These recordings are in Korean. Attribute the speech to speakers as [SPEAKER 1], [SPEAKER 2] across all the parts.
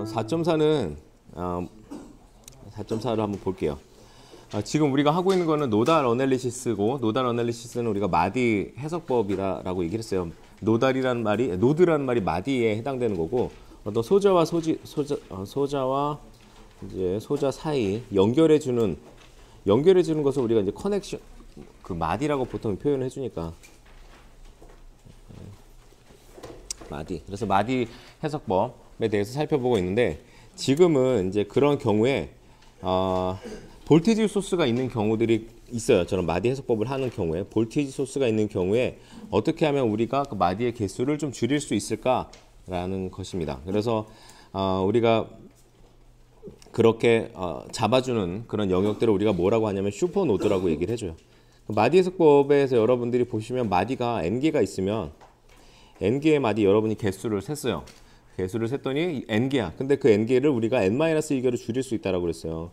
[SPEAKER 1] 4.4는 4.4를 한번 볼게요. 지금 우리가 하고 있는 거는 노달 어널리시스고, 노달 어널리시스는 우리가 마디 해석법이라고 얘기를 했어요. 노달이란 말이, 노드라는 말이 마디에 해당되는 거고, 어떤 소자와 소자와 이제 소자 사이 연결해주는 것을 우리가 이제 커넥션, 그 마디라고 보통 표현을 해주니까 마디. 그래서 마디 해석법에 대해서 살펴보고 있는데, 지금은 이제 그런 경우에 볼테이지 소스가 있는 경우들이 있어요. 저런 마디 해석법을 하는 경우에 볼테이지 소스가 있는 경우에 어떻게 하면 우리가 그 마디의 개수를 좀 줄일 수 있을까라는 것입니다. 그래서 우리가 그렇게 잡아주는 그런 영역들을 우리가 뭐라고 하냐면 슈퍼노드라고 얘기를 해줘요. 마디 해석법에서 여러분들이 보시면 마디가 n개가 있으면 n개의 마디 여러분이 개수를 셌어요. 개수를 셌더니 n개야. 근데 그 n개를 우리가 n-1개로 줄일 수 있다고 그랬어요.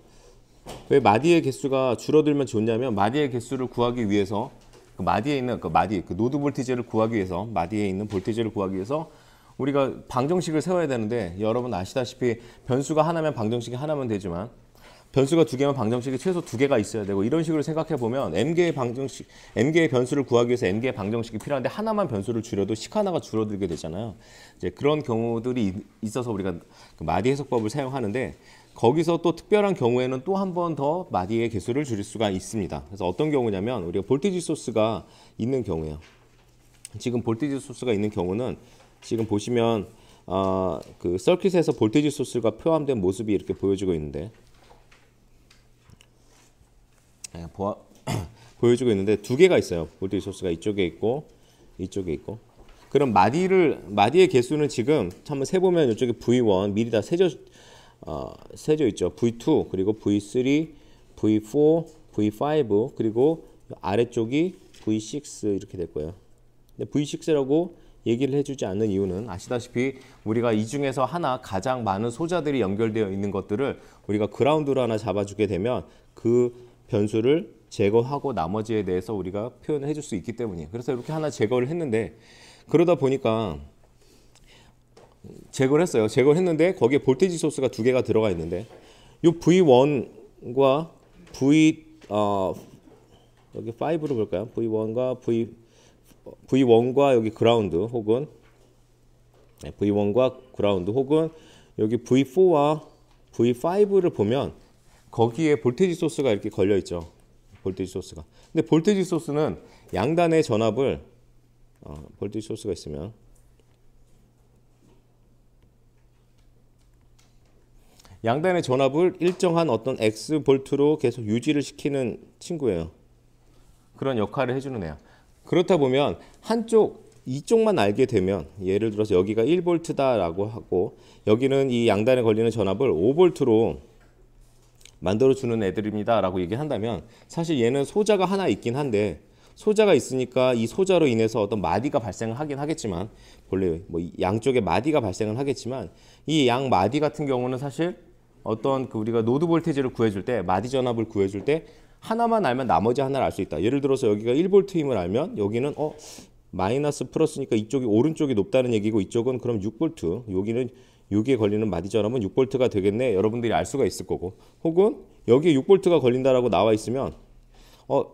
[SPEAKER 1] 왜 마디의 개수가 줄어들면 좋냐면, 마디의 개수를 구하기 위해서 그 마디에 있는 그 노드 볼티지를 구하기 위해서, 마디에 있는 볼티지를 구하기 위해서 우리가 방정식을 세워야 되는데, 여러분 아시다시피 변수가 하나면 방정식이 하나면 되지만 변수가 두 개면 방정식이 최소 두 개가 있어야 되고, 이런 식으로 생각해 보면 n개의 변수를 구하기 위해서 n개의 방정식이 필요한데 하나만 변수를 줄여도 식 하나가 줄어들게 되잖아요. 이제 그런 경우들이 있어서 우리가 그 마디 해석법을 사용하는데, 거기서 또 특별한 경우에는 또 한 번 더 마디의 개수를 줄일 수가 있습니다. 그래서 어떤 경우냐면, 우리가 볼테이지 소스가 있는 경우예요. 지금 볼테이지 소스가 있는 경우는 지금 보시면 그 서킷에서 볼테이지 소스가 포함된 모습이 이렇게 보여지고 있는데, 보여지고 있는데 두 개가 있어요. 볼테이지 소스가 이쪽에 있고 이쪽에 있고. 그럼 마디의 개수는 지금 한번 세보면 이쪽에 V1 미리 다 세져 있죠. V2 그리고 V3, V4, V5 그리고 아래쪽이 V6 이렇게 될 거예요. 근데 V6라고 얘기를 해주지 않는 이유는, 아시다시피 우리가 이 중에서 하나 가장 많은 소자들이 연결되어 있는 것들을 우리가 그라운드로 하나 잡아주게 되면 그 변수를 제거하고 나머지에 대해서 우리가 표현을 해줄 수 있기 때문이에요. 그래서 이렇게 하나 제거를 했는데, 그러다 보니까 제거를 했어요. 제거를 했는데 거기에 볼테이지 소스가 두 개가 들어가 있는데, 이 V1과 여기 5로 볼까요? V1과 여기 그라운드 혹은 V1과 그라운드 혹은 여기 V4와 V5를 보면 거기에 볼테이지 소스가 이렇게 걸려 있죠. 볼테이지 소스가. 근데 볼테이지 소스는 양단의 전압을 볼테이지 소스가 있으면 양단의 전압을 일정한 어떤 X 볼트로 계속 유지를 시키는 친구예요. 그런 역할을 해주는 애야. 그렇다 보면 이쪽만 알게 되면, 예를 들어서 여기가 1볼트다라고 하고 여기는 이 양단에 걸리는 전압을 5볼트로 만들어주는 애들입니다 라고 얘기한다면, 사실 얘는 소자가 하나 있긴 한데, 소자가 있으니까 이 소자로 인해서 어떤 마디가 발생을 하긴 하겠지만, 본래 뭐 양쪽에 마디가 발생을 하겠지만, 이 양 마디 같은 경우는 사실 어떤 우리가 노드 볼테이지를 구해줄 때, 마디 전압을 구해줄 때 하나만 알면 나머지 하나를 알 수 있다. 예를 들어서 여기가 1볼트임을 알면 여기는 마이너스 플러스니까 이쪽이 오른쪽이 높다는 얘기고, 이쪽은 그럼 6볼트, 여기에 걸리는 마디 전압은 6볼트가 되겠네. 여러분들이 알 수가 있을 거고, 혹은 여기에 6볼트가 걸린다라고 나와 있으면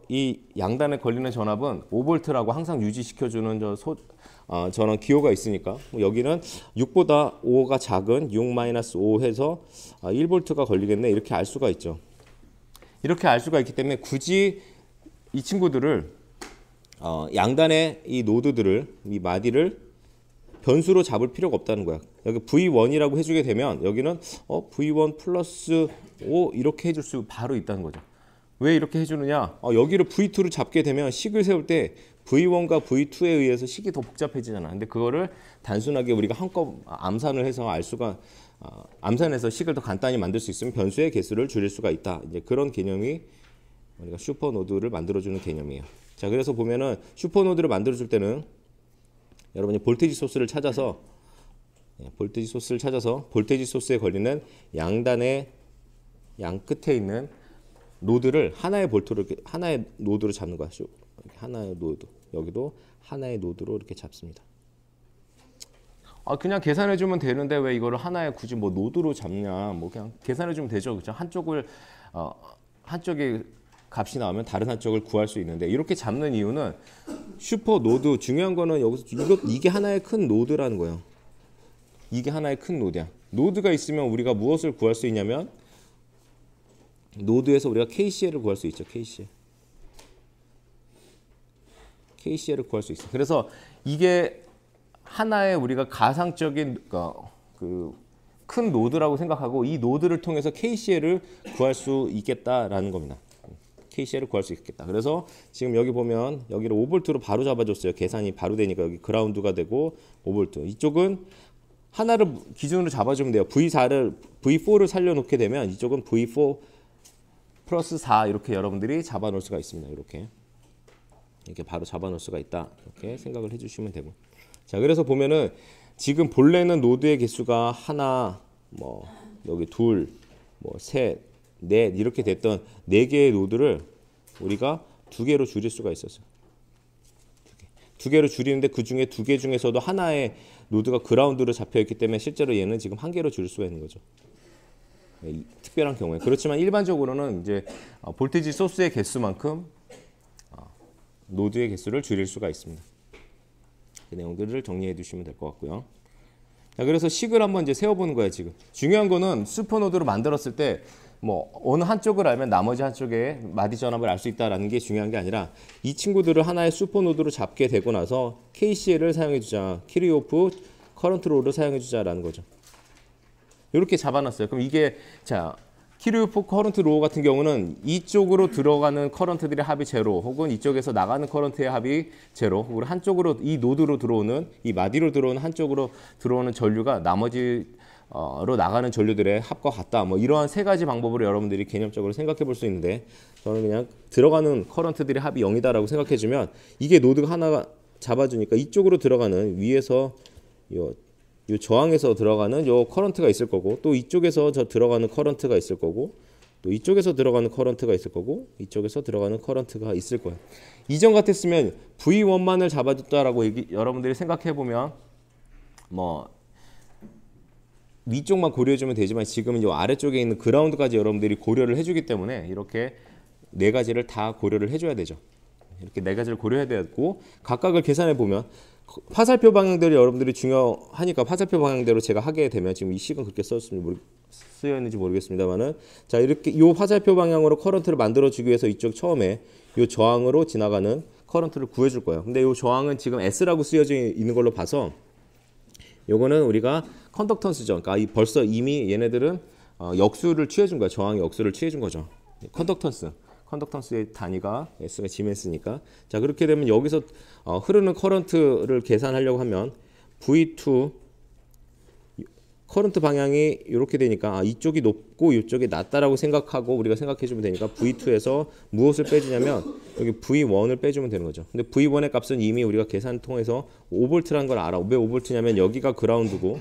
[SPEAKER 1] 이 양단에 걸리는 전압은 5볼트라고 항상 유지시켜주는 저런 기호가 있으니까, 여기는 6보다 5가 작은 6-5 해서 1볼트가 걸리겠네. 이렇게 알 수가 있죠. 이렇게 알 수가 있기 때문에 굳이 이 친구들을 양단의 이 노드들을, 이 마디를 변수로 잡을 필요가 없다는 거야. 여기 V1이라고 해주게 되면 여기는 V1 플러스 5 이렇게 해줄 수 바로 있다는 거죠. 왜 이렇게 해주느냐? 여기를 V2를 잡게 되면 식을 세울 때 V1과 V2에 의해서 식이 더 복잡해지잖아. 근데 그거를 단순하게 우리가 한껏 암산을 해서 암산해서 식을 더 간단히 만들 수 있으면 변수의 개수를 줄일 수가 있다. 이제 그런 개념이 우리가 슈퍼노드를 만들어주는 개념이에요. 자, 그래서 보면은 슈퍼노드를 만들어줄 때는 여러분이 볼테이지 소스를 찾아서 볼테이지 소스에 걸리는 양단의 양 끝에 있는 노드를 하나의 노드로 잡는 거야. 하나의 노드. 여기도 하나의 노드로 이렇게 잡습니다. 아 그냥 계산해 주면 되는데 왜 이거를 하나에 굳이 뭐 노드로 잡냐? 뭐 그냥 계산해 주면 되죠. 그렇죠? 한쪽을 한쪽에 값이 나오면 다른 한쪽을 구할 수 있는데 이렇게 잡는 이유는 슈퍼 노드 중요한 거는 여기서 이게 하나의 큰 노드라는 거예요. 이게 하나의 큰 노드야. 노드가 있으면 우리가 무엇을 구할 수 있냐면 노드에서 우리가 KCL을 구할 수 있죠. KCL을 구할 수 있어. 그래서 이게 하나의 우리가 가상적인 큰 노드라고 생각하고 이 노드를 통해서 KCL을 구할 수 있겠다라는 겁니다. KCL을 구할 수 있겠다. 그래서 지금 여기 보면 여기를 5V로 바로 잡아줬어요. 계산이 바로 되니까 여기 그라운드가 되고 5V. 이쪽은 하나를 기준으로 잡아주면 돼요. V4를 살려놓게 되면 이쪽은 V4 플러스 4 이렇게 여러분들이 잡아놓을 수가 있습니다. 이렇게 바로 잡아놓을 수가 있다. 이렇게 생각을 해주시면 되고. 자, 그래서 보면은 지금 본래는 노드의 개수가 하나, 뭐 여기 둘, 뭐 셋, 넷 이렇게 됐던 4개의 노드를 우리가 2개로 줄일 수가 있었어요. 2개로 줄이는데 그 중에 2개 중에서도 하나의 노드가 그라운드로 잡혀 있기 때문에 실제로 얘는 지금 1개로 줄일 수가 있는 거죠. 특별한 경우에. 그렇지만 일반적으로는 이제 볼테이지 소스의 개수만큼 노드의 개수를 줄일 수가 있습니다. 그 내용들을 정리해 두시면 될 것 같고요. 자, 그래서 식을 한번 이제 세워보는 거예요. 지금 중요한 거는 슈퍼노드로 만들었을 때 뭐 어느 한쪽을 알면 나머지 한쪽에 마디 전압을 알 수 있다라는 게 중요한 게 아니라 이 친구들을 하나의 슈퍼노드로 잡게 되고 나서 KCL을 사용해 주자, 키르호프 커런트 롤을 사용해 주자라는 거죠. 이렇게 잡아놨어요. 그럼 이게 자 키르호프 커런트 로 같은 경우는 이쪽으로 들어가는 커런트들의 합이 제로 혹은 이쪽에서 나가는 커런트의 합이 제로 혹은 한쪽으로 이 노드로 들어오는 이 마디로 들어오는 한쪽으로 들어오는 전류가 나머지로 나가는 전류들의 합과 같다. 뭐 이러한 3가지 방법으로 여러분들이 개념적으로 생각해 볼 수 있는데 저는 그냥 들어가는 커런트들의 합이 0이다라고 생각해 주면 이게 노드가 하나가 잡아주니까 이쪽으로 들어가는 위에서 이 저항에서 들어가는 요 커런트가 있을 거고 또 이쪽에서 들어가는 커런트가 있을 거고 또 이쪽에서 들어가는 커런트가 있을 거고 이쪽에서 들어가는 커런트가 있을 거예요. 이전 같았으면 V1만을 잡아줬다라고 여러분들이 생각해 보면 뭐 위쪽만 고려해주면 되지만 지금은 이 아래쪽에 있는 그라운드까지 여러분들이 고려를 해주기 때문에 이렇게 4가지를 다 고려를 해줘야 되죠. 이렇게 4가지를 고려해야 되고 각각을 계산해 보면 화살표 방향대로 여러분들이 중요하니까 화살표 방향대로 제가 하게 되면 지금 이 식은 그렇게 쓰여 있는지 모르겠습니다만은 자 이렇게 이 화살표 방향으로 커런트를 만들어 주기 위해서 이쪽 처음에 이 저항으로 지나가는 커런트를 구해줄 거예요. 근데 이 저항은 지금 S라고 쓰여져 있는 걸로 봐서 요거는 우리가 컨덕턴스죠. 그러니까 벌써 이미 얘네들은 역수를 취해준 거야. 저항의 역수를 취해준 거죠. 컨덕턴스의 단위가 S가 G맨스니까. 자 그렇게 되면 여기서 흐르는 커런트를 계산하려고 하면 V2 커런트 방향이 이렇게 되니까 이쪽이 높고 이쪽이 낮다라고 생각하고 우리가 생각해주면 되니까 V2에서 무엇을 빼주냐면 여기 V1을 빼주면 되는 거죠. 근데 V1의 값은 이미 우리가 계산 통해서 5V라는 걸 알아. 왜 5V냐면 여기가 그라운드고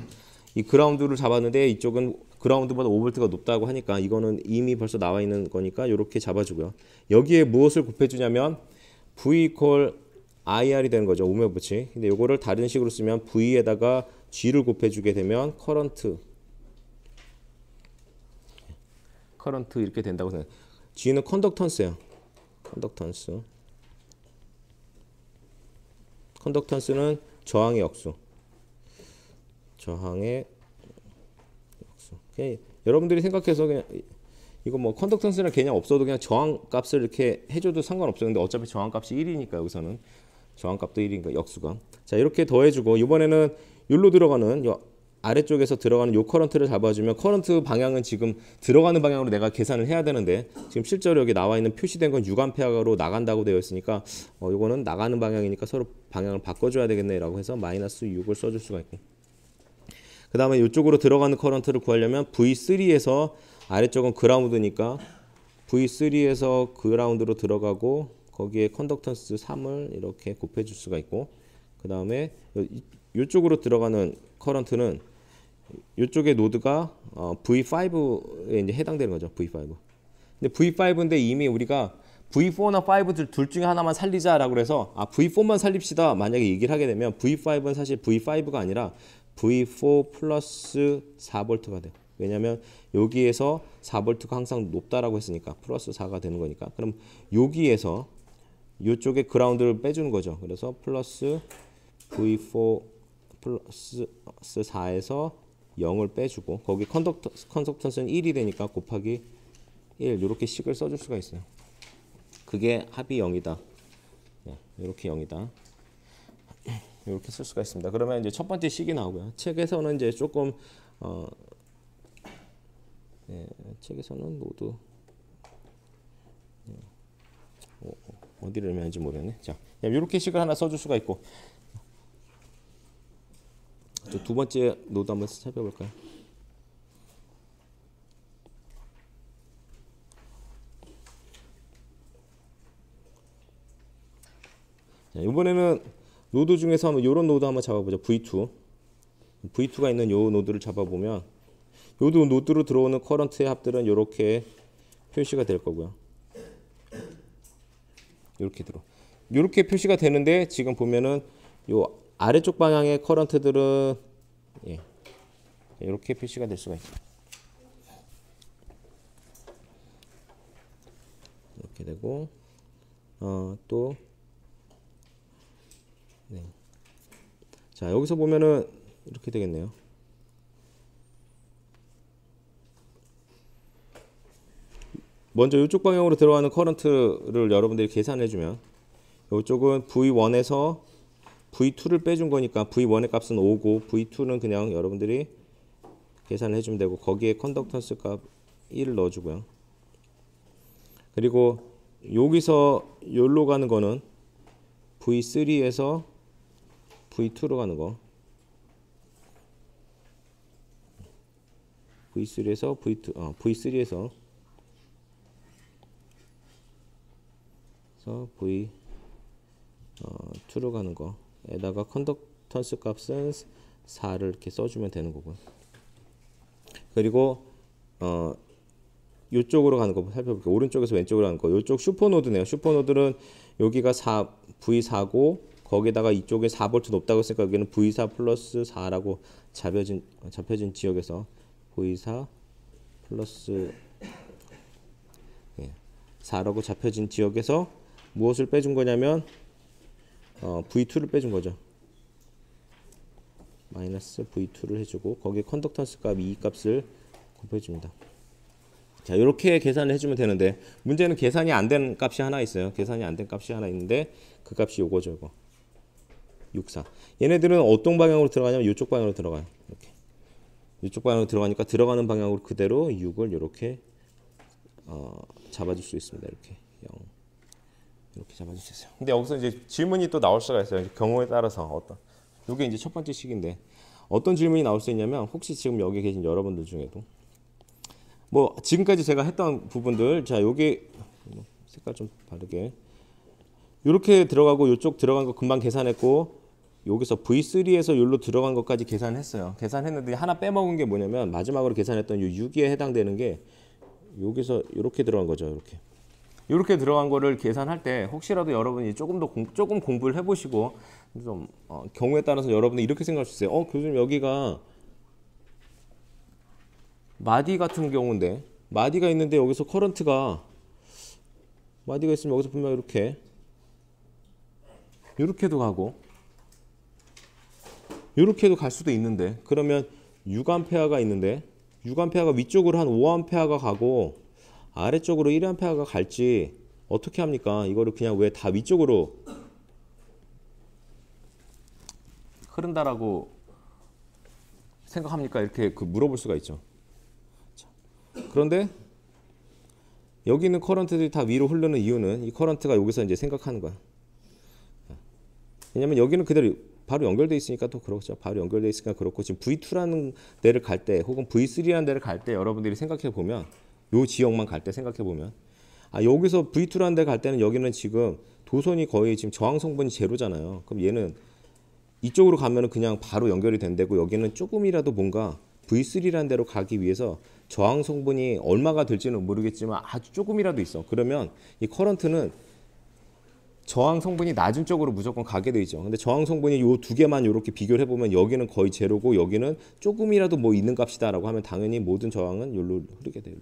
[SPEAKER 1] 이 그라운드를 잡았는데 이쪽은 그라운드보다 5V가 높다고 하니까 이거는 이미 벌써 나와 있는 거니까 이렇게 잡아주고요. 여기에 무엇을 곱해주냐면 V equal IR이 되는 거죠. 오메부치. 근데 이거를 다른 식으로 쓰면 V에다가 G를 곱해주게 되면 커런트 이렇게 된다고 생각해요. G는 컨덕턴스예요. 컨덕턴스는 저항의 역수. 그냥 여러분들이 생각해서 그냥 이거 뭐 컨덕턴스나 개념 없어도 그냥 저항 값을 이렇게 해줘도 상관없어요. 근데 어차피 저항 값이 1이니까 여기서는 저항 값도 1이니까 역수가. 자 이렇게 더해주고 이번에는 여기로 들어가는 요 아래쪽에서 들어가는 요 커런트를 잡아주면 커런트 방향은 지금 들어가는 방향으로 내가 계산을 해야 되는데 지금 실제로 여기 나와 있는 표시된 건 6A로 나간다고 되어 있으니까 요거는 나가는 방향이니까 서로 방향을 바꿔줘야 되겠네 라고 해서 마이너스 6을 써줄 수가 있고 그 다음에 이쪽으로 들어가는 커런트를 구하려면 V3에서 아래쪽은 그라운드니까 V3에서 그라운드로 들어가고 거기에 컨덕턴스 3을 이렇게 곱해줄 수가 있고 그 다음에 이쪽으로 들어가는 커런트는 이쪽의 노드가 V5에 이제 해당되는 거죠. V5. 근데 V5인데 이미 우리가 V4나 5 둘 중에 하나만 살리자라고 해서 V4만 살립시다. 만약에 얘기를 하게 되면 V5는 사실 V5가 아니라 V4 플러스 4V가 돼요. 왜냐하면 여기에서 4V가 항상 높다라고 했으니까 플러스 4가 되는 거니까. 그럼 여기에서 이쪽에 그라운드를 빼주는 거죠. 그래서 플러스 V4 플러스 4에서 0을 빼주고 거기 컨덕턴스는 1이 되니까 곱하기 1 이렇게 식을 써줄 수가 있어요. 그게 합이 0이다. 네, 이렇게 0이다. 이렇게 쓸 수가 있습니다. 그러면 이제 첫 번째 식이 나오고요. 책에서는 이제 조금 책에서는 노드 어디를 의미하는지 모르겠네. 자, 이렇게 식을 하나 써줄 수가 있고 두 번째 노드 한번 살펴볼까요? 자, 이번에는 노드 중에서 한번 이런 노드 한번 잡아보죠. V2가 있는 요 노드를 잡아보면 요 노드로 들어오는 커런트의 합들은 이렇게 표시가 될 거고요. 이렇게 표시가 되는데 지금 보면은 요 아래쪽 방향의 커런트들은 이렇게 표시가 될 수가 있어요. 이렇게 되고 또 자, 여기서 보면은 이렇게 되겠네요. 먼저 이쪽 방향으로 들어가는 커런트를 여러분들이 계산해 주면 이쪽은 V1에서 V2를 빼준 거니까 V1의 값은 5고 V2는 그냥 여러분들이 계산을 해주면 되고 거기에 컨덕턴스 값 1을 넣어주고요. 그리고 여기서 여기로 가는 거는 V3에서 V2로 가는 거 V3에서 V2 V3에서 V2로 가는 거에다가 컨덕턴스 값은 4를 이렇게 써주면 되는 거고요. 그리고 이쪽으로 가는 거 살펴볼게요. 오른쪽에서 왼쪽으로 가는 거. 이쪽 슈퍼노드네요. 슈퍼노드는 여기가 V4고 거기다가 이쪽에 4V 높다고 했으니까 여기는 V4 플러스 4라고 잡혀진 지역에서 V4 플러스 4라고 잡혀진 지역에서 무엇을 빼준 거냐면 V2를 빼준 거죠. 마이너스 V2를 해주고 거기에 컨덕턴스 값 2 값을 곱해줍니다. 자, 이렇게 계산을 해주면 되는데 문제는 계산이 안 된 값이 하나 있어요. 계산이 안 된 값이 하나 있는데 그 값이 요거죠. 이거 64. 얘네들은 어떤 방향으로 들어가냐면 이쪽 방향으로 들어가요. 이렇게 이쪽 방향으로 들어가니까 들어가는 방향으로 그대로 6을 이렇게 잡아줄 수 있습니다. 이렇게 0 이렇게 잡아줄 수 있어요. 근데 여기서 이제 질문이 또 나올 수가 있어요. 경우에 따라서 이게 이제 첫 번째 식인데 어떤 질문이 나올 수 있냐면 혹시 지금 여기 계신 여러분들 중에도 뭐 지금까지 제가 했던 부분들 자 요게 색깔 좀 다르게 이렇게 들어가고 이쪽 들어간 거 금방 계산했고 여기서 V3에서 여기로 들어간 것까지 계산했어요. 계산했는데 하나 빼먹은 게 뭐냐면 마지막으로 계산했던 이 6에 해당되는 게 여기서 이렇게 들어간 거죠. 이렇게 들어간 거를 계산할 때 혹시라도 여러분이 조금 공부를 해보시고 좀 경우에 따라서 여러분이 이렇게 생각할 수 있어요. 교수님 여기가 마디 같은 경우인데 마디가 있는데 여기서 커런트가 마디가 있으면 여기서 분명 이렇게도 가고 이렇게도 갈 수도 있는데 그러면 6A가 있는데 6A가 위쪽으로 한 5A가 가고 아래쪽으로 1A가 갈지 어떻게 합니까? 이거를 그냥 왜 다 위쪽으로 흐른다라고 생각합니까? 이렇게 물어볼 수가 있죠. 자, 그런데 여기 있는 커런트들이 다 위로 흐르는 이유는 이 커런트가 여기서 이제 생각하는 거야. 왜냐면 여기는 그대로 바로 연결돼 있으니까 또 그렇죠. 바로 연결돼 있으니까 그렇고 지금 V2라는 데를 갈 때 혹은 V3라는 데를 갈 때 여러분들이 생각해 보면 요 지역만 갈 때 생각해 보면 여기서 V2라는 데 갈 때는 여기는 지금 도선이 거의 지금 저항 성분이 제로잖아요. 그럼 얘는 이쪽으로 가면은 그냥 바로 연결이 된다고 여기는 조금이라도 뭔가 V3라는 데로 가기 위해서 저항 성분이 얼마가 될지는 모르겠지만 아주 조금이라도 있어. 그러면 이 커런트는 저항 성분이 낮은 쪽으로 무조건 가게 돼 있죠. 근데 저항 성분이 요 두 개만 이렇게 비교를 해보면 여기는 거의 제로고 여기는 조금이라도 뭐 있는 값이다라고 하면 당연히 모든 저항은 여기로 흐르게 돼요.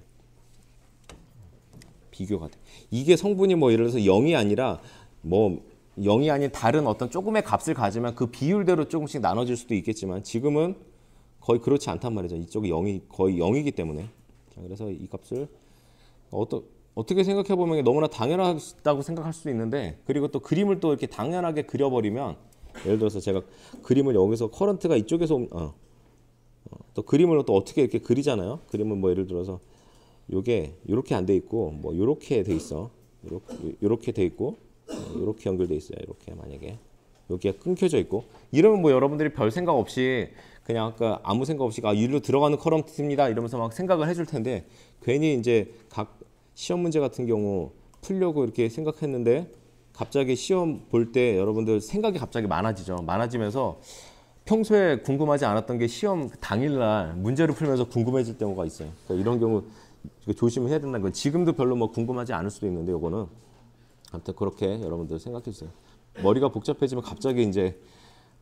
[SPEAKER 1] 비교가 돼. 이게 성분이 뭐 예를 들어서 0이 아니라 뭐 0이 아닌 다른 어떤 조금의 값을 가지면 그 비율대로 조금씩 나눠질 수도 있겠지만 지금은 거의 그렇지 않단 말이죠. 이쪽이 0이 거의 0이기 때문에. 자, 그래서 이 값을 어떻게 생각해 보면 너무나 당연하다고 생각할 수도 있는데 그리고 또 그림을 또 이렇게 당연하게 그려버리면 예를 들어서 제가 그림을 여기서 커런트가 이쪽에서 또 그림을 또 어떻게 이렇게 그리잖아요. 그림은 뭐 예를 들어서 요게 이렇게 안 돼 있고 뭐 이렇게 돼 있어. 이렇게 돼 있고 이렇게 연결돼 있어요. 이렇게 만약에 여기가 끊겨져 있고 이러면 뭐 여러분들이 별 생각 없이 그냥 아까 아무 생각 없이 일로 들어가는 커런트입니다 이러면서 막 생각을 해줄 텐데 괜히 이제 각 시험 문제 같은 경우 풀려고 이렇게 생각했는데 갑자기 시험 볼 때 여러분들 생각이 갑자기 많아지죠. 많아지면서 평소에 궁금하지 않았던 게 시험 당일날 문제를 풀면서 궁금해질 경우가 있어요. 그러니까 이런 경우 조심을 해야 된다는 건 지금도 별로 뭐 궁금하지 않을 수도 있는데 요거는 아무튼 그렇게 여러분들 생각해 주세요. 머리가 복잡해지면 갑자기 이제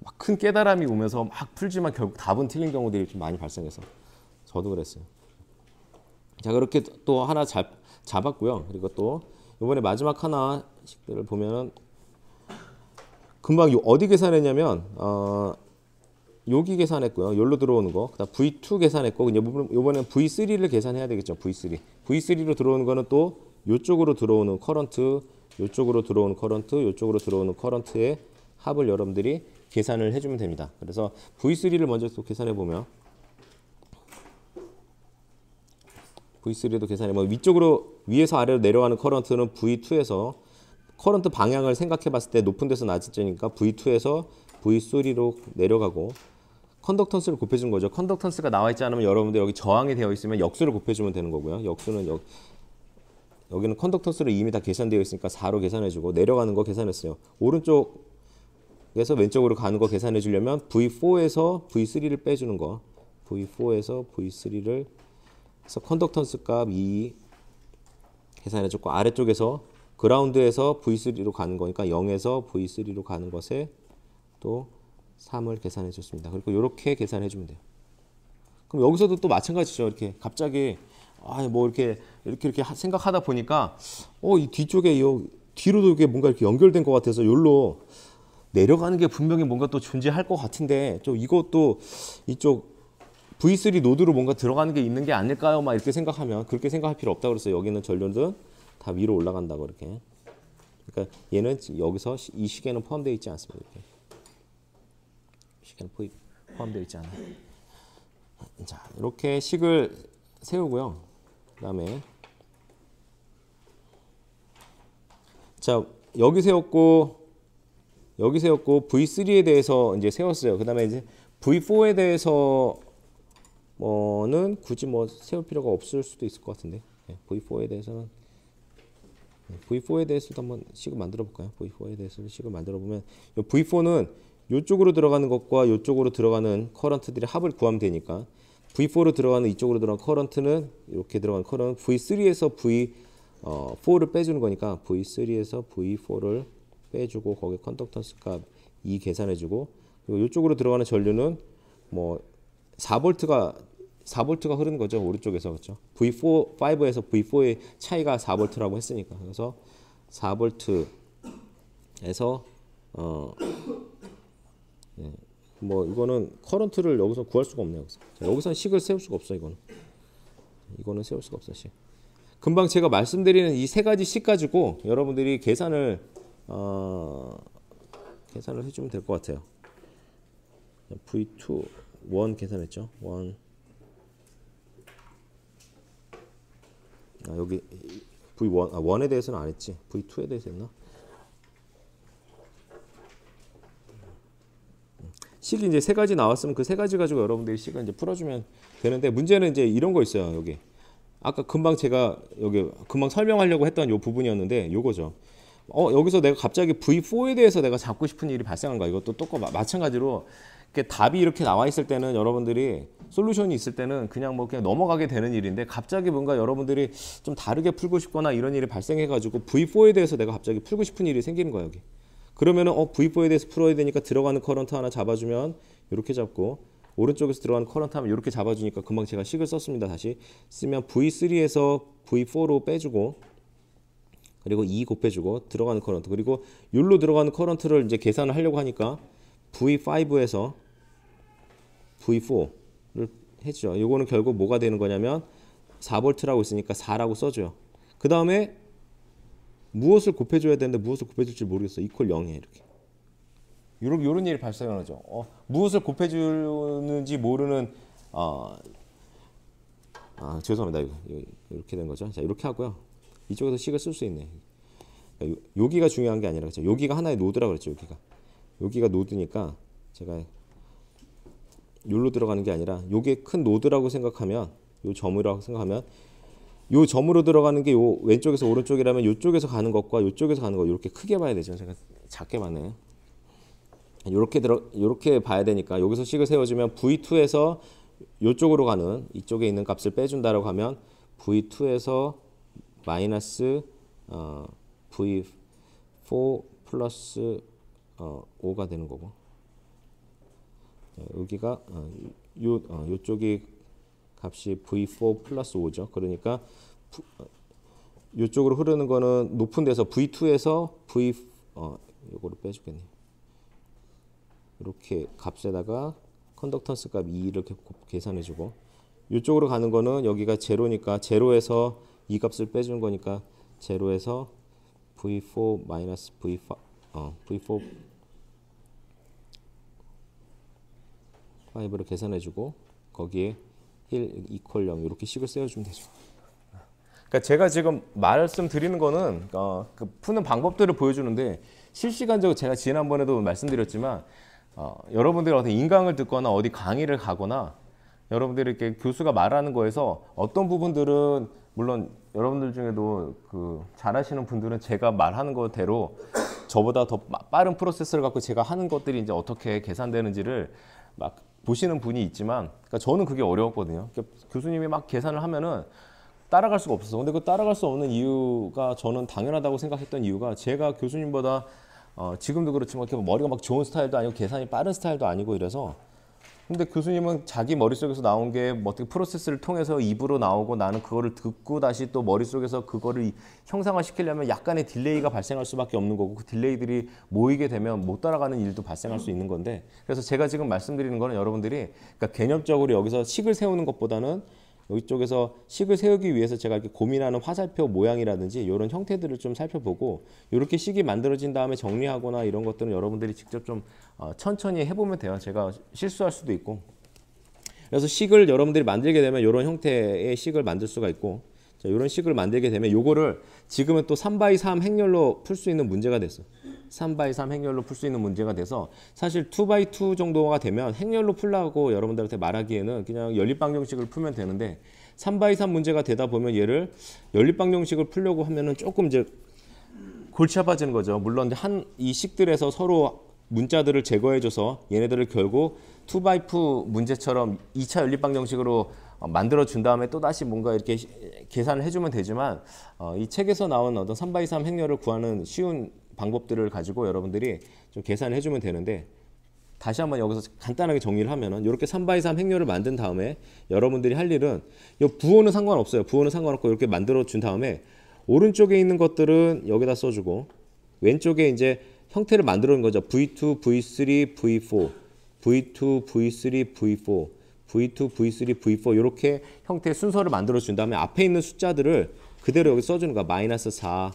[SPEAKER 1] 막 큰 깨달음이 오면서 막 풀지만 결국 답은 틀린 경우들이 좀 많이 발생해서 저도 그랬어요. 자 그렇게 또 하나 잡았고요. 그리고 또 이번에 마지막 하나씩들을 보면은 금방 어디 계산했냐면 여기 계산했고요. 여기로 들어오는 거. 그다음 V2 계산했고 이번에는 V3를 계산해야 되겠죠. V3. V3로 들어오는 거는 또 이쪽으로 들어오는 커런트, 이쪽으로 들어오는 커런트, 이쪽으로 들어오는 커런트의 합을 여러분들이 계산을 해주면 됩니다. 그래서 V3를 먼저 또 계산해 보면 V3도 계산해 뭐 위쪽으로 위에서 아래로 내려가는 커런트는 V2에서 커런트 방향을 생각해 봤을 때 높은 데서 낮은 데니까 V2에서 V3로 내려가고 컨덕턴스를 곱해주는 거죠. 컨덕턴스가 나와 있지 않으면 여러분들 여기 저항이 되어 있으면 역수를 곱해주면 되는 거고요. 역수는 여기는 컨덕턴스로 이미 다 계산되어 있으니까 4로 계산해주고 내려가는 거 계산했어요. 오른쪽에서 왼쪽으로 가는 거 계산해 주려면 V4에서 V3를 빼주는 거 V4에서 V3를 그래서 컨덕턴스 값 2 계산해줬고 아래쪽에서 그라운드에서 V3로 가는 거니까 0에서 V3로 가는 것에 또 3을 계산해 줬습니다. 그리고 이렇게 계산해 주면 돼요. 그럼 여기서도 또 마찬가지죠. 이렇게 갑자기 뭐 이렇게 생각하다 보니까 이 뒤쪽에 뒤로도 이게 뭔가 이렇게 연결된 것 같아서 여기로 내려가는 게 분명히 뭔가 또 존재할 것 같은데 좀 이것도 이쪽 V3 노드로 뭔가 들어가는 게 있는 게 아닐까요? 막 이렇게 생각하면 그렇게 생각할 필요 없다고 그랬어요. 여기는 전류는 다 위로 올라간다고 이렇게. 그러니까 얘는 여기서 이 시계는 포함되어 있지 않습니다. 이렇게. 시계는 포함되어 있지 않아요. 자, 이렇게 식을 세우고요. 그다음에 자, 여기 세웠고 V3에 대해서 이제 세웠어요. 그다음에 이제 V4에 대해서 는 굳이 뭐 세울 필요가 없을 수도 있을 것 같은데 V4에 대해서는 V4에 대해서도 한번 식을 만들어 볼까요? V4에 대해서도 식을 만들어 보면 V4는 이쪽으로 들어가는 것과 이쪽으로 들어가는 커런트들의 합을 구하면 되니까 V4로 들어가는 이쪽으로 들어가는 커런트는 이렇게 들어가는 커런트 V3에서 V4를 빼주는 거니까 V3에서 V4를 빼주고 거기에 컨덕턴스 값 2 계산해주고 그리고 이쪽으로 들어가는 전류는 뭐 4V가 흐르는 거죠. 오른쪽에서. 그렇죠? V5에서 V4의 차이가 4V라고 했으니까. 그래서 4V에서 뭐 이거는 커런트를 여기서 구할 수가 없네요. 여기서는 식을 세울 수가 없어. 이거는 세울 수가 없어. 식. 금방 제가 말씀드리는 이 세 가지 식 가지고 여러분들이 계산을 해주면 될 것 같아요. V2 1 계산했죠. 1 여기 V1 1에 대해서는 안 했지. V2에 대해서 했나? 식이 이제 세 가지 나왔으면 그 세 가지 가지고 여러분들이 식을 이제 풀어주면 되는데 문제는 이제 이런 거 있어요. 여기 아까 금방 제가 금방 설명하려고 했던 요 부분이었는데 요거죠. 여기서 내가 갑자기 V4에 대해서 내가 잡고 싶은 일이 발생한 거야. 이것도 마찬가지로 답이 이렇게 나와 있을 때는 여러분들이 솔루션이 있을 때는 그냥 뭐 그냥 넘어가게 되는 일인데 갑자기 뭔가 여러분들이 좀 다르게 풀고 싶거나 이런 일이 발생해가지고 V4에 대해서 내가 갑자기 풀고 싶은 일이 생기는 거야 여기. 그러면은 V4에 대해서 풀어야 되니까 들어가는 커런트 하나 잡아주면 이렇게 잡고 오른쪽에서 들어가는 커런트 하면 이렇게 잡아주니까 금방 제가 식을 썼습니다. 다시 쓰면 V3에서 V4로 빼주고 그리고 2 곱해주고 들어가는 커런트 그리고 율로 들어가는 커런트를 이제 계산을 하려고 하니까 V5에서 V4를 해주죠. 이거는 결국 뭐가 되는 거냐면 4V라고 있으니까 4라고 써줘요. 그 다음에 무엇을 곱해줘야 되는데 무엇을 곱해줄지 모르겠어. 이퀄 0이야 이렇게. 요런 일이 발생하죠. 무엇을 곱해주는지 모르는 죄송합니다. 이거 이렇게 된 거죠. 자 이렇게 하고요. 이쪽에서 식을 쓸 수 있네. 여기가 중요한 게 아니라 그렇죠. 여기가 하나의 노드라 그랬죠. 여기가 노드니까 제가 여기로 들어가는 게 아니라 요게 큰 노드라고 생각하면 요 점이라고 생각하면 요 점으로 들어가는 게 요 왼쪽에서 오른쪽이라면 요쪽에서 가는 것과 요쪽에서 가는 거 이렇게 크게 봐야 되죠. 제가 작게 봤네. 요렇게 봐야 되니까 여기서 식을 세워주면 V2에서 요쪽으로 가는 이쪽에 있는 값을 빼준다라고 하면 V2에서 마이너스 V4 플러스 5가 되는 거고 여기가 요쪽이 값이 V4 플러스 5죠. 그러니까 요쪽으로 흐르는 거는 높은 데서 V2에서 요거를 빼주겠네요. 이렇게 값에다가 컨덕턴스 값 2를 계산해주고 이쪽으로 가는 거는 여기가 제로니까 제로에서 이 값을 빼주는 거니까 제로에서 V4 마이너스 V5 V4 5를 계산해주고 거기에 1 이퀄 0 이렇게 식을 세워주면 되죠. 그러니까 제가 지금 말씀드리는 거는 그 푸는 방법들을 보여주는데 실시간적으로 제가 지난번에도 말씀드렸지만 여러분들이 어떤 인강을 듣거나 어디 강의를 가거나 여러분들이 이렇게 교수가 말하는 거에서 어떤 부분들은 물론 여러분들 중에도 그 잘하시는 분들은 제가 말하는 거대로 저보다 더 빠른 프로세스를 갖고 제가 하는 것들이 이제 어떻게 계산되는지를 막 보시는 분이 있지만 그러니까 저는 그게 어려웠거든요. 그러니까 교수님이 막 계산을 하면은 따라갈 수가 없었어. 근데 그 따라갈 수 없는 이유가 저는 당연하다고 생각했던 이유가 제가 교수님보다 지금도 그렇지만 이렇게 머리가 막 좋은 스타일도 아니고 계산이 빠른 스타일도 아니고 이래서 근데 교수님은 자기 머릿속에서 나온 게 뭐 어떻게 프로세스를 통해서 입으로 나오고 나는 그거를 듣고 다시 또 머릿속에서 그거를 형상화 시키려면 약간의 딜레이가 발생할 수밖에 없는 거고 그 딜레이들이 모이게 되면 못 따라가는 일도 발생할 수 있는 건데 그래서 제가 지금 말씀드리는 거는 여러분들이 그러니까 개념적으로 여기서 식을 세우는 것보다는 이쪽에서 식을 세우기 위해서 제가 이렇게 고민하는 화살표 모양이라든지 이런 형태들을 좀 살펴보고 이렇게 식이 만들어진 다음에 정리하거나 이런 것들은 여러분들이 직접 좀 천천히 해보면 돼요. 제가 실수할 수도 있고. 그래서 식을 여러분들이 만들게 되면 이런 형태의 식을 만들 수가 있고 자, 이런 식을 만들게 되면 요거를 지금은 또 3x3 행렬로 풀 수 있는 문제가 됐어. 3x3 행렬로 풀 수 있는 문제가 돼서 사실 2x2 정도가 되면 행렬로 풀라고 여러분들한테 말하기에는 그냥 연립방정식을 풀면 되는데 3x3 문제가 되다 보면 얘를 연립방정식을 풀려고 하면은 조금 이제 골치 아파지는 거죠. 물론 이 식들에서 서로 문자들을 제거해줘서 얘네들을 결국 2x2 문제처럼 2차 연립방정식으로 만들어 준 다음에 또 다시 뭔가 이렇게 계산을 해주면 되지만 이 책에서 나온 어떤 3x3 행렬을 구하는 쉬운 방법들을 가지고 여러분들이 좀 계산을 해주면 되는데 다시 한번 여기서 간단하게 정리를 하면은 이렇게 3x3 행렬을 만든 다음에 여러분들이 할 일은 이 부호는 상관없어요. 부호는 상관없고 이렇게 만들어 준 다음에 오른쪽에 있는 것들은 여기다 써주고 왼쪽에 이제 형태를 만들어 놓은 거죠. V2, V3, V4, V2, V3, V4, V2, V3, V4 이렇게 형태의 순서를 만들어 준 다음에 앞에 있는 숫자들을 그대로 여기 써주는 거야. 마이너스 4,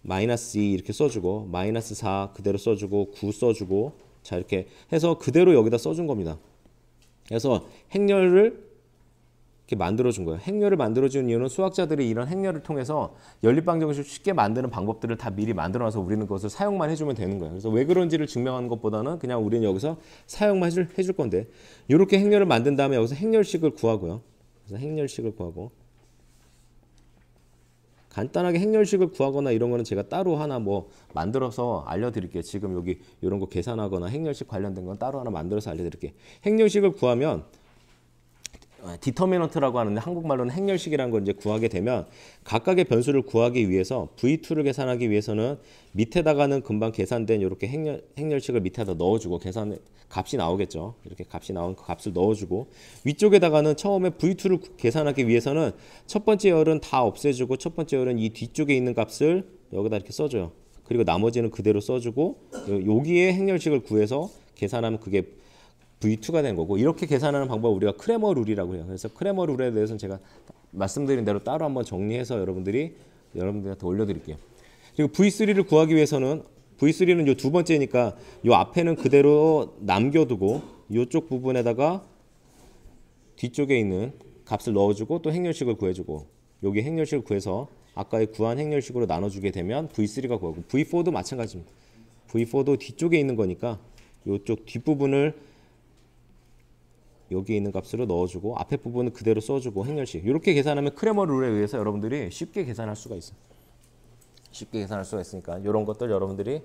[SPEAKER 1] 마이너스 2 이렇게 써주고 마이너스 4 그대로 써주고 9 써주고 자 이렇게 해서 그대로 여기다 써준 겁니다. 그래서 행렬을 이렇게 만들어준 거예요. 행렬을 만들어준 이유는 수학자들이 이런 행렬을 통해서 연립방정식을 쉽게 만드는 방법들을 다 미리 만들어놔서 우리는 그것을 사용만 해주면 되는 거예요. 그래서 왜 그런지를 증명하는 것보다는 그냥 우리는 여기서 사용만 해줄 건데 이렇게 행렬을 만든 다음에 여기서 행렬식을 구하고요. 그래서 행렬식을 구하고 간단하게 행렬식을 구하거나 이런 거는 제가 따로 하나 뭐 만들어서 알려드릴게요. 지금 여기 이런 거 계산하거나 행렬식 관련된 건 따로 하나 만들어서 알려드릴게요. 행렬식을 구하면 디터미넌트라고 하는데 한국말로는 행렬식이라는 걸 이제 구하게 되면 각각의 변수를 구하기 위해서 V2를 계산하기 위해서는 밑에다가는 금방 계산된 이렇게 행렬식을 밑에다 넣어주고 계산 값이 나오겠죠. 이렇게 값이 나온 그 값을 넣어주고 위쪽에다가는 처음에 V2를 계산하기 위해서는 첫 번째 열은 다 없애주고 첫 번째 열은 이 뒤쪽에 있는 값을 여기다 이렇게 써줘요. 그리고 나머지는 그대로 써주고 여기에 행렬식을 구해서 계산하면 그게 V2가 된 거고 이렇게 계산하는 방법을 우리가 크레머 룰이라고 해요. 그래서 크레머 룰에 대해서는 제가 말씀드린 대로 따로 한번 정리해서 여러분들한테 올려드릴게요. 그리고 V3를 구하기 위해서는 V3는 요 두 번째니까 요 앞에는 그대로 남겨두고 요쪽 부분에다가 뒤쪽에 있는 값을 넣어주고 또 행렬식을 구해주고 여기 행렬식을 구해서 아까의 구한 행렬식으로 나눠주게 되면 V3가 구하고 V4도 마찬가지입니다. V4도 뒤쪽에 있는 거니까 요쪽 뒷부분을 여기 있는 값으로 넣어주고 앞에 부분은 그대로 써주고 행렬식 이렇게 계산하면 크레머 룰에 의해서 여러분들이 쉽게 계산할 수가 있어요. 쉽게 계산할 수가 있으니까 이런 것들 여러분들이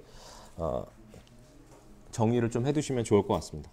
[SPEAKER 1] 정리를 좀 해두시면 좋을 것 같습니다.